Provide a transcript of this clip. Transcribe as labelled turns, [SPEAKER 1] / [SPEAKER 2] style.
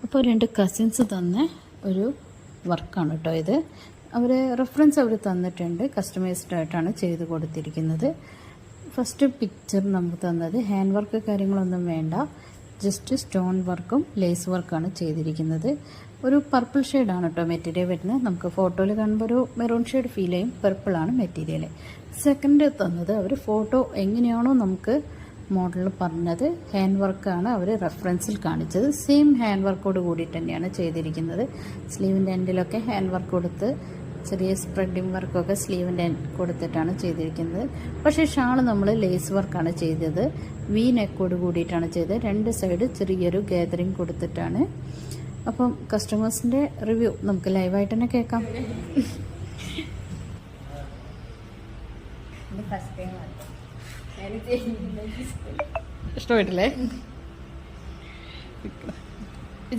[SPEAKER 1] അപ്പോൾ 2 കസിൻസ് തന്ന ഒരു വർക്കാണ് കേട്ടോ ഇത്. റെഫറൻസ് അവർ തന്നിട്ടുണ്ട്, കസ്റ്റമൈസ്ഡ് ആയിട്ടാണ് ചെയ്ത് കൊടുത്തിരിക്കുന്നത്. ഫസ്റ്റ് പിക്ചർ നമുക്ക് തന്നത് ഹാൻഡ് വർക്ക് കാര്യങ്ങളൊന്നും വേണ്ട, ജസ്റ്റ് സ്റ്റോൺ വർക്കും ലേസ് വർക്കാണ് ചെയ്തിരിക്കുന്നത്. ഒരു പർപ്പിൾ ഷെയ്ഡാണ് കേട്ടോ മെറ്റീരിയൽ വരുന്നത്. നമുക്ക് ഫോട്ടോയിൽ കാണുമ്പോൾ ഒരു മെറൂൺ ഷെയ്ഡ് ഫീൽ ചെയ്യും, പർപ്പിളാണ് മെറ്റീരിയൽ. സെക്കൻഡ് തന്നത് അവർ ഫോട്ടോ എങ്ങനെയാണോ നമുക്ക് മോഡൽ പറഞ്ഞത് ഹാൻഡ് വർക്കാണ് അവർ റെഫറൻസിൽ കാണിച്ചത്. സെയിം ഹാൻഡ് വർക്കോട് കൂടിയിട്ട് തന്നെയാണ് ചെയ്തിരിക്കുന്നത്. സ്ലീവിൻ്റെ എൻഡിലൊക്കെ ഹാൻഡ് വർക്ക് കൊടുത്ത് ചെറിയ സ്പ്രെഡിങ് വർക്കൊക്കെ സ്ലീവിൻ്റെ കൊടുത്തിട്ടാണ് ചെയ്തിരിക്കുന്നത്. പക്ഷേ ഷാൾ നമ്മൾ ലേസ് വർക്കാണ് ചെയ്തത്, വി നെക്കോട് കൂടിയിട്ടാണ് ചെയ്തത്. 2 സൈഡ് ചെറിയൊരു ഗാദറിങ് കൊടുത്തിട്ടാണ്. അപ്പം കസ്റ്റമേഴ്സിൻ്റെ റിവ്യൂ നമുക്ക് ലൈവായിട്ട് തന്നെ കേൾക്കാം. ഇഷ്ടമായിട്ടില്ലേ?